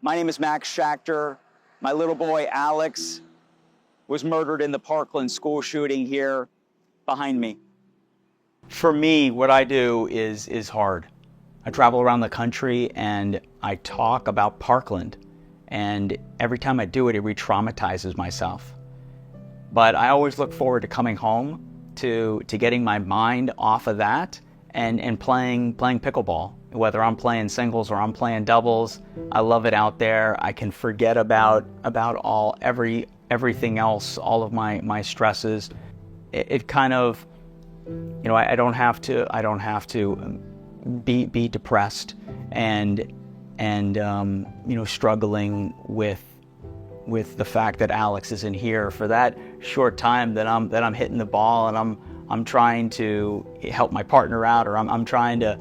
My name is Max Schachter. My little boy, Alex, was murdered in the Parkland school shooting here behind me. For me, what I do is hard. I travel around the country and I talk about Parkland. And every time I do it, it re-traumatizes myself. But I always look forward to coming home, to getting my mind off of that and playing pickleball. Whether I'm playing singles or I'm playing doubles, I love it out there. I can forget about everything else, all of my stresses. It kind of, I don't have to be depressed and struggling with the fact that Alex isn't here for that short time that I'm hitting the ball and I'm trying to help my partner out, or I'm trying to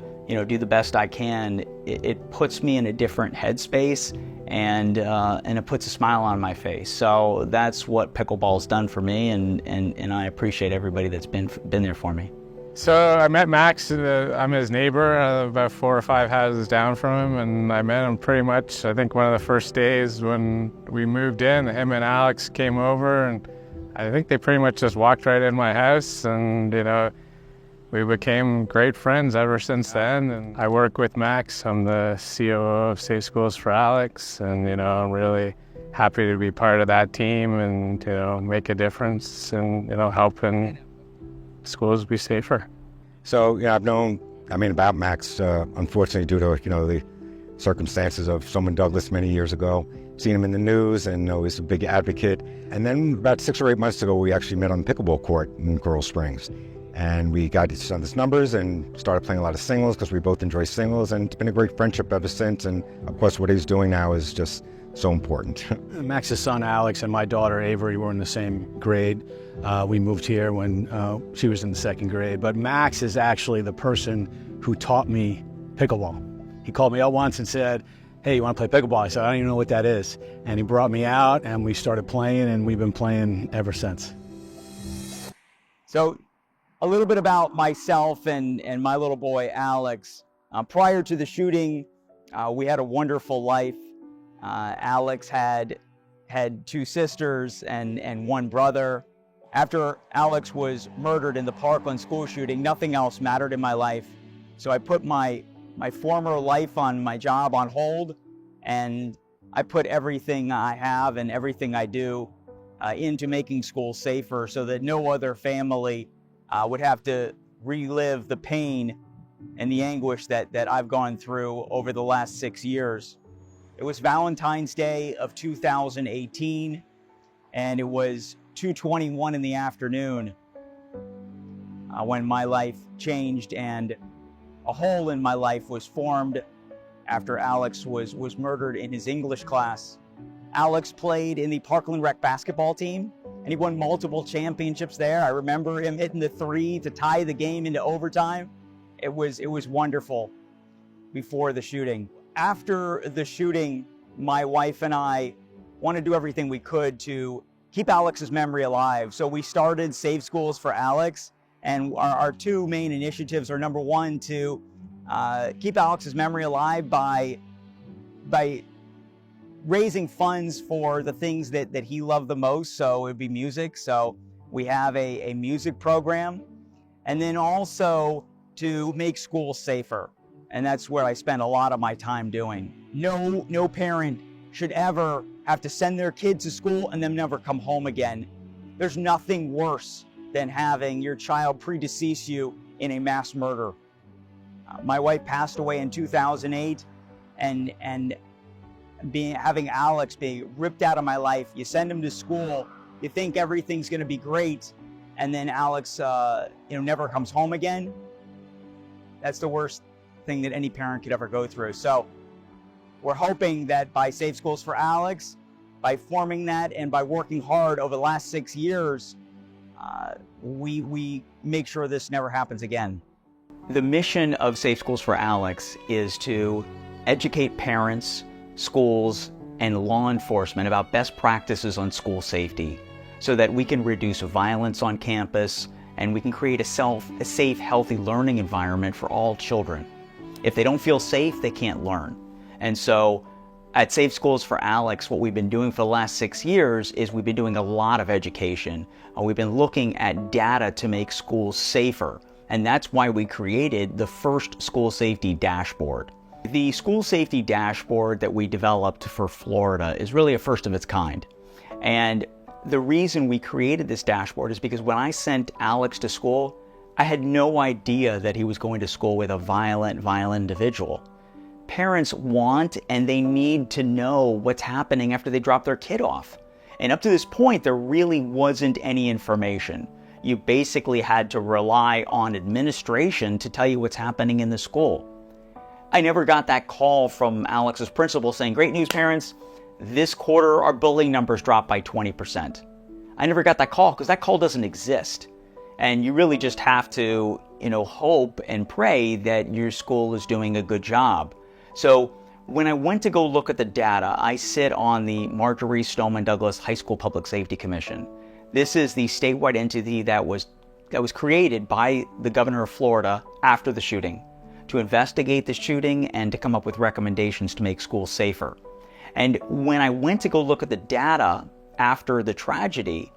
do the best I can. It puts me in a different headspace and it puts a smile on my face. So that's what pickleball's done for me, and I appreciate everybody that's been there for me. So I met Max, I'm his neighbor, about 4 or 5 houses down from him, and I met him pretty much, I think, one of the first days when we moved in. Him and Alex came over, and I think they pretty much just walked right in my house, and we became great friends ever since then. And I work with Max. I'm the COO of Safe Schools for Alex, and I'm really happy to be part of that team and make a difference and helping schools be safer. So I've known about Max, unfortunately, due to the circumstances of Stoneman Douglas many years ago. Seen him in the news, and he's a big advocate. And then about 6 or 8 months ago, we actually met on the pickleball court in Coral Springs. And we got each other's numbers and started playing a lot of singles because we both enjoy singles, and it's been a great friendship ever since. And of course, what he's doing now is just so important. Max's son Alex and my daughter Avery were in the same grade. We moved here when she was in the 2nd grade. But Max is actually the person who taught me pickleball. He called me up once and said, "Hey, you want to play pickleball?" I said, "I don't even know what that is." And he brought me out and we started playing, and we've been playing ever since. So a little bit about myself and my little boy, Alex. Prior to the shooting, we had a wonderful life. Alex had 2 sisters and 1 brother. After Alex was murdered in the Parkland school shooting, nothing else mattered in my life. So I put my former life on my job on hold, and I put everything I have and everything I do into making schools safer so that no other family would have to relive the pain and the anguish that I've gone through over the last 6 years. It was Valentine's Day of 2018, and it was 2:21 in the afternoon when my life changed and a hole in my life was formed after Alex was murdered in his English class. Alex played in the Parkland rec basketball team, and he won multiple championships there. I remember him hitting the 3 to tie the game into overtime. It was wonderful before the shooting. After the shooting, my wife and I wanted to do everything we could to keep Alex's memory alive. So we started Safe Schools for Alex, and our 2 main initiatives are, number 1, to keep Alex's memory alive by raising funds for the things that he loved the most. So it'd be music. So we have a music program, and then also to make schools safer. And that's where I spend a lot of my time doing. No parent should ever have to send their kid to school and then never come home again. There's nothing worse than having your child predecease you in a mass murder. My wife passed away in 2008, and having Alex be ripped out of my life. You send him to school, you think everything's going to be great, and then Alex never comes home again. That's the worst thing that any parent could ever go through. So we're hoping that by Safe Schools for Alex, by forming that and by working hard over the last 6 years, we make sure this never happens again. The mission of Safe Schools for Alex is to educate parents, schools, and law enforcement about best practices on school safety so that we can reduce violence on campus and we can create a safe, healthy learning environment for all children. If they don't feel safe, they can't learn. And so At Safe Schools for Alex, what we've been doing for the last 6 years is we've been doing a lot of education. We've been looking at data to make schools safer, and that's why we created the first school safety dashboard. The school safety dashboard that we developed for Florida is really a first of its kind. And the reason we created this dashboard is because when I sent Alex to school, I had no idea that he was going to school with a violent individual. Parents want and they need to know what's happening after they drop their kid off. And up to this point, there really wasn't any information. You basically had to rely on administration to tell you what's happening in the school. I never got that call from Alex's principal saying, "Great news, parents, this quarter our bullying numbers dropped by 20%. I never got that call because that call doesn't exist. And you really just have to, hope and pray that your school is doing a good job. So when I went to go look at the data, I sit on the Marjorie Stoneman Douglas High School Public Safety Commission. This is the statewide entity that was created by the governor of Florida after the shooting to investigate the shooting and to come up with recommendations to make schools safer. And when I went to go look at the data after the tragedy,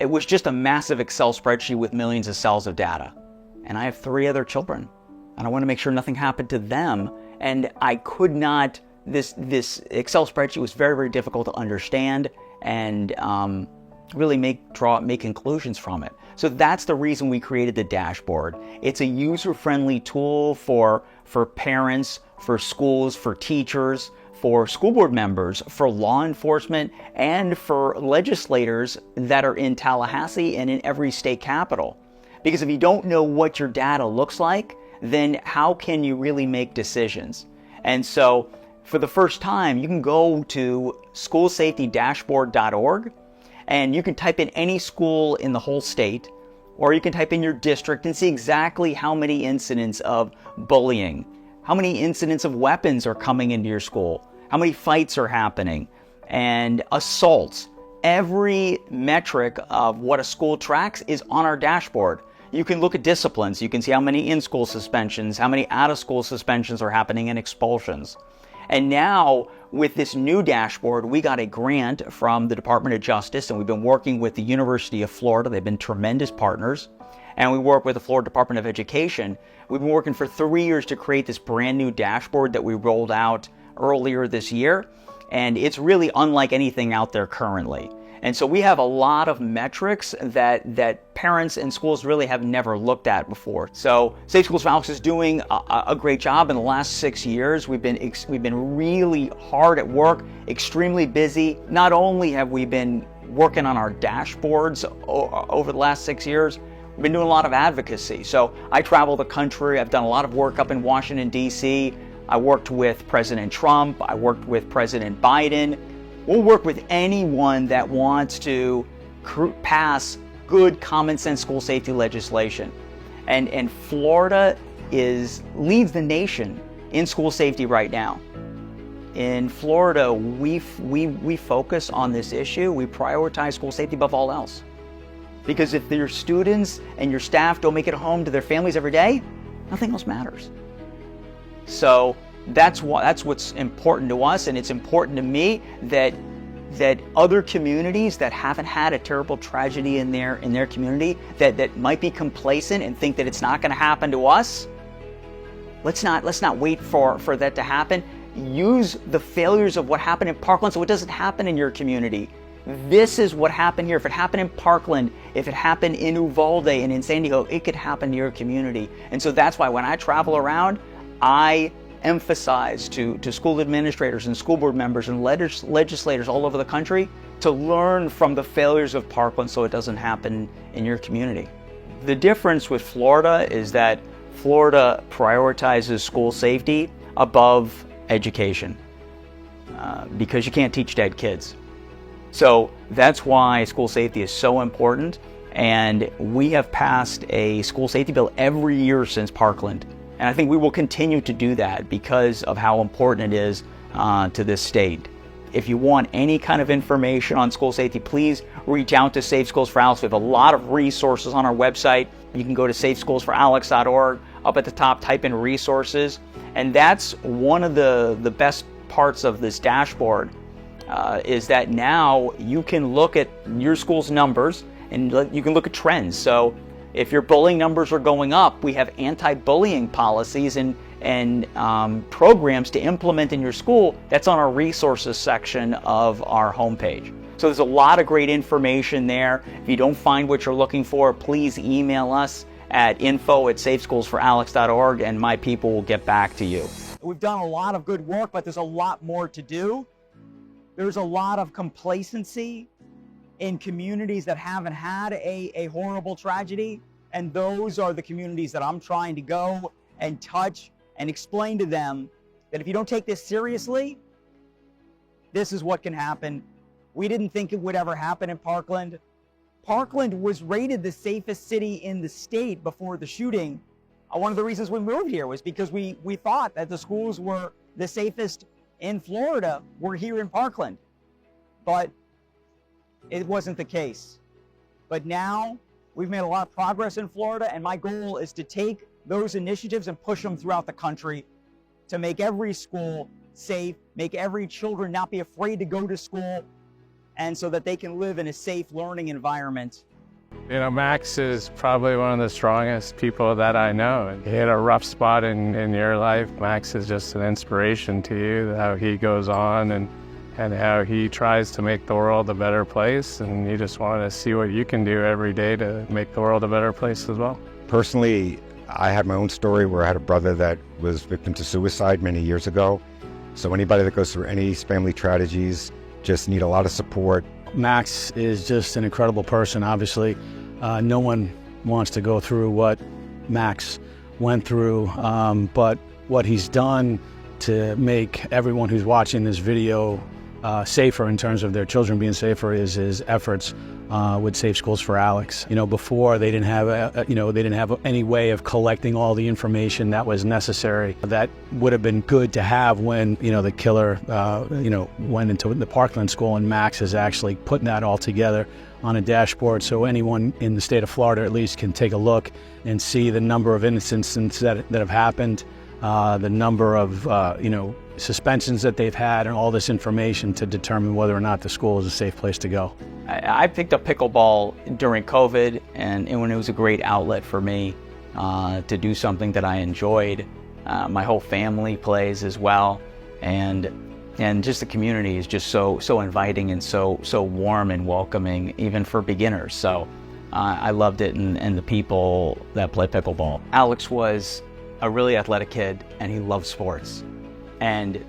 it was just a massive Excel spreadsheet with millions of cells of data. And I have 3 other children, and I want to make sure nothing happened to them. And I could not, this Excel spreadsheet was very, very difficult to understand and really make conclusions from it. So that's the reason we created the dashboard. It's a user-friendly tool for parents, for schools, for teachers, for school board members, for law enforcement, and for legislators that are in Tallahassee and in every state capital. Because if you don't know what your data looks like, then how can you really make decisions? And so for the first time, you can go to schoolsafetydashboard.org and you can type in any school in the whole state, or you can type in your district and see exactly how many incidents of bullying, how many incidents of weapons are coming into your school, how many fights are happening, and assaults. Every metric of what a school tracks is on our dashboard. You can look at disciplines. You can see how many in-school suspensions, how many out-of-school suspensions are happening, and expulsions. And now, with this new dashboard, we got a grant from the Department of Justice, and we've been working with the University of Florida. They've been tremendous partners. And we work with the Florida Department of Education. We've been working for 3 years to create this brand new dashboard that we rolled out earlier this year. And it's really unlike anything out there currently. And so we have a lot of metrics that parents and schools really have never looked at before. So Safe Schools for Alex is doing a great job. In the last 6 years, we've been really hard at work, extremely busy. Not only have we been working on our dashboards over the last 6 years, we've been doing a lot of advocacy. So I travel the country. I've done a lot of work up in Washington, D.C. I worked with President Trump. I worked with President Biden. We'll work with anyone that wants to pass good common sense school safety legislation. And Florida leads the nation in school safety right now. In Florida, we focus on this issue. We prioritize school safety above all else. Because if your students and your staff don't make it home to their families every day, nothing else matters. So that's what's important to us, and it's important to me that other communities that haven't had a terrible tragedy in their community that might be complacent and think that it's not going to happen to us. Let's not wait for that to happen. Use the failures of what happened in Parkland so it doesn't happen in your community. This is what happened here. If it happened in Parkland, if it happened in Uvalde and in San Diego, it could happen to your community. And so that's why when I travel around, I emphasize to school administrators and school board members and legislators all over the country to learn from the failures of Parkland so it doesn't happen in your community. The difference with Florida is that Florida prioritizes school safety above education because you can't teach dead kids. So that's why school safety is so important, and we have passed a school safety bill every year since Parkland. And I think we will continue to do that because of how important it is to this state. If you want any kind of information on school safety, please reach out to Safe Schools for Alex. We have a lot of resources on our website. You can go to safeschoolsforalex.org. Up at the top, type in resources. And that's one of the best parts of this dashboard is that now you can look at your school's numbers and you can look at trends. So if your bullying numbers are going up, we have anti-bullying policies and programs to implement in your school. That's on our resources section of our homepage. So there's a lot of great information there. If you don't find what you're looking for, please email us at info@safeschoolsforalex.org and my people will get back to you. We've done a lot of good work, but there's a lot more to do. There's a lot of complacency in communities that haven't had a horrible tragedy, and those are the communities that I'm trying to go and touch and explain to them that if you don't take this seriously, this is what can happen. We didn't think it would ever happen in Parkland. Parkland was rated the safest city in the state before the shooting. One of the reasons we moved here was because we thought that the schools were the safest in Florida were here in Parkland, but it wasn't the case. But now we've made a lot of progress in Florida, and my goal is to take those initiatives and push them throughout the country to make every school safe, make every children not be afraid to go to school, and so that they can live in a safe learning environment. You know, Max is probably one of the strongest people that I know. He hit a rough spot in your life. Max is just an inspiration to you, how he goes on and how he tries to make the world a better place, and you just want to see what you can do every day to make the world a better place as well. Personally, I had my own story where I had a brother that was victim to suicide many years ago. So anybody that goes through any family tragedies just need a lot of support. Max is just an incredible person, obviously. No one wants to go through what Max went through, but what he's done to make everyone who's watching this video safer in terms of their children being safer is his efforts with Safe Schools for Alex. You know, before they didn't have any way of collecting all the information that was necessary. That would have been good to have when the killer went into the Parkland school, and Max is actually putting that all together on a dashboard, so anyone in the state of Florida at least can take a look and see the number of incidents that have happened, the number of suspensions that they've had, and all this information to determine whether or not the school is a safe place to go. I picked up pickleball during COVID, and when it was a great outlet for me to do something that I enjoyed. My whole family plays as well, and just the community is just so inviting and so warm and welcoming, even for beginners. So I loved it, and the people that play pickleball. Alex was a really athletic kid, and he loved sports. And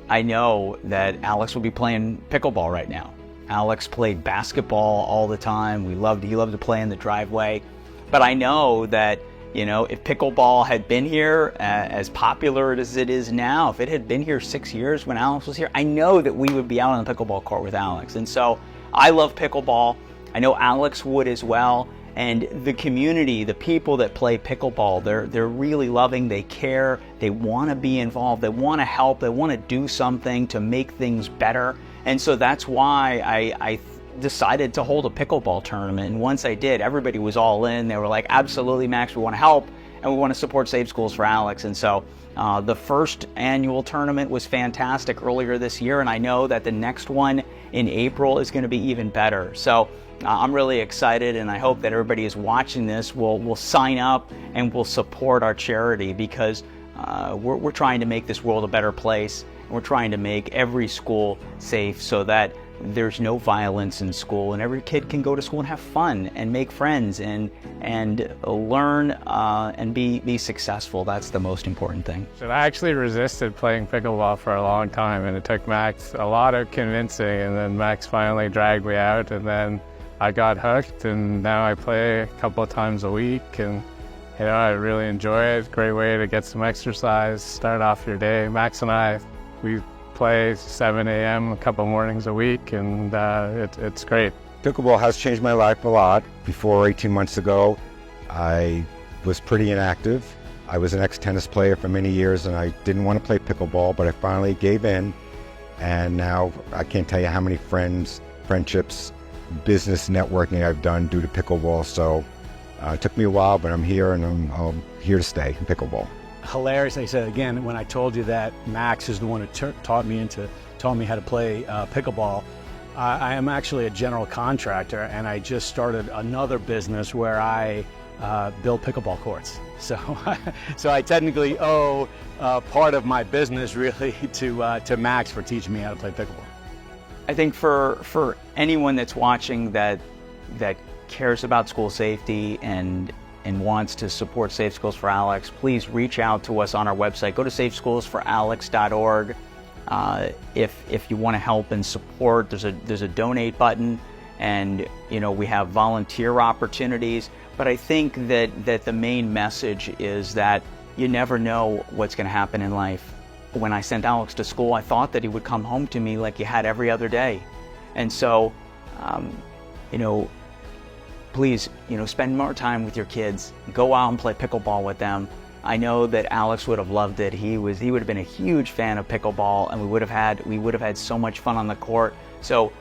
I know that Alex will be playing pickleball right now. Alex played basketball all the time. He loved to play in the driveway. But I know that, if pickleball had been here as popular as it is now, if it had been here 6 years when Alex was here, I know that we would be out on the pickleball court with Alex. And so I love pickleball. I know Alex would as well. And the community, the people that play pickleball, they're really loving, they care, they want to be involved, they want to help, they want to do something to make things better. And so that's why I decided to hold a pickleball tournament. And once I did, everybody was all in. They were like, absolutely, Max, we want to help, and we want to support Safe Schools for Alex. And so the first annual tournament was fantastic earlier this year, and I know that the next one in April is going to be even better. So I'm really excited, and I hope that everybody is watching this will sign up and will support our charity, because we're trying to make this world a better place. And we're trying to make every school safe so that there's no violence in school, and every kid can go to school and have fun and make friends and learn and be successful. That's the most important thing. So I actually resisted playing pickleball for a long time, and it took Max a lot of convincing, and then Max finally dragged me out, and then I got hooked, and now I play a couple of times a week, and I really enjoy it. Great way to get some exercise, start off your day. Max and I, we play 7 a.m. a couple mornings a week, and it's great. Pickleball has changed my life a lot. Before 18 months ago, I was pretty inactive. I was an ex-tennis player for many years, and I didn't want to play pickleball, but I finally gave in, and now I can't tell you how many friendships, business networking I've done due to pickleball. So it took me a while, but I'm here, and I'm here to stay in pickleball. hilarious. They said, again, when I told you that Max is the one who taught me how to play pickleball, I am actually a general contractor, and I just started another business where I build pickleball courts. So, so I technically owe part of my business really to Max for teaching me how to play pickleball. I think for anyone that's watching that cares about school safety and wants to support Safe Schools for Alex, please reach out to us on our website. Go to safeschoolsforalex.org. If you want to help and support, there's a donate button, and we have volunteer opportunities. But I think that the main message is that you never know what's going to happen in life. When I sent Alex to school, I thought that he would come home to me like he had every other day. And so, please, spend more time with your kids. Go out and play pickleball with them. I know that Alex would have loved it. He would have been a huge fan of pickleball, and we would have had so much fun on the court. So,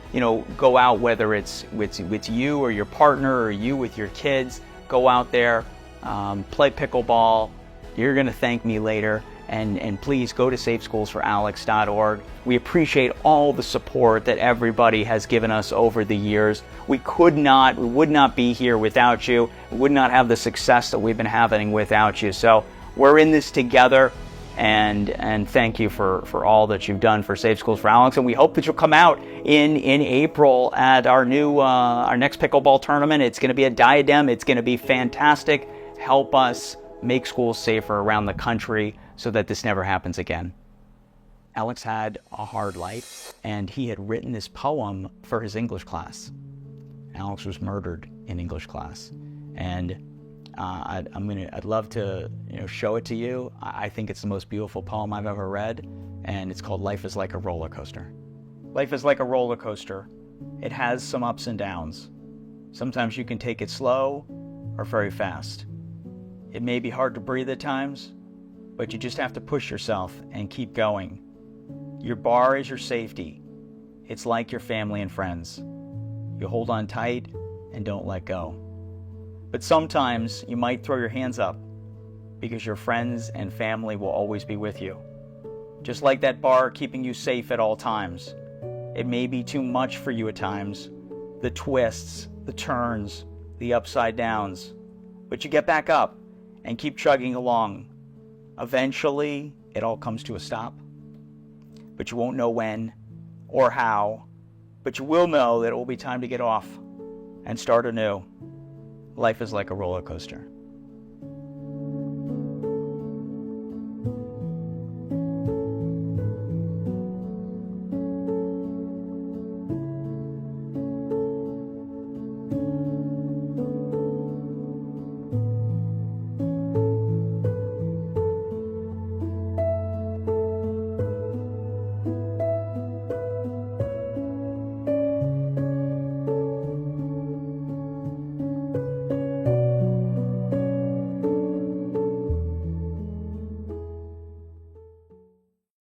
go out, whether it's with you or your partner or you with your kids. Go out there, play pickleball. You're going to thank me later. And please go to safeschoolsforalex.org. We appreciate all the support that everybody has given us over the years. We would not be here without you. We would not have the success that we've been having without you. So we're in this together, and thank you for all that you've done for Safe Schools for Alex. And we hope that you'll come out in April at our next pickleball tournament. It's going to be at Diadem. It's going to be fantastic. Help us make schools safer around the country so that this never happens again. Alex had a hard life, and he had written this poem for his English class. Alex was murdered in English class, and I'd love to show it to you. I think it's the most beautiful poem I've ever read, and it's called "Life is Like a Roller Coaster." Life is like a roller coaster. It has some ups and downs. Sometimes you can take it slow or very fast. It may be hard to breathe at times, but you just have to push yourself and keep going. Your bar is your safety. It's like your family and friends. You hold on tight and don't let go. But sometimes you might throw your hands up because your friends and family will always be with you. Just like that bar keeping you safe at all times. It may be too much for you at times, the twists, the turns, the upside downs, but you get back up and keep chugging along. Eventually, it all comes to a stop, but you won't know when or how, but you will know that it will be time to get off and start anew. Life is like a roller coaster.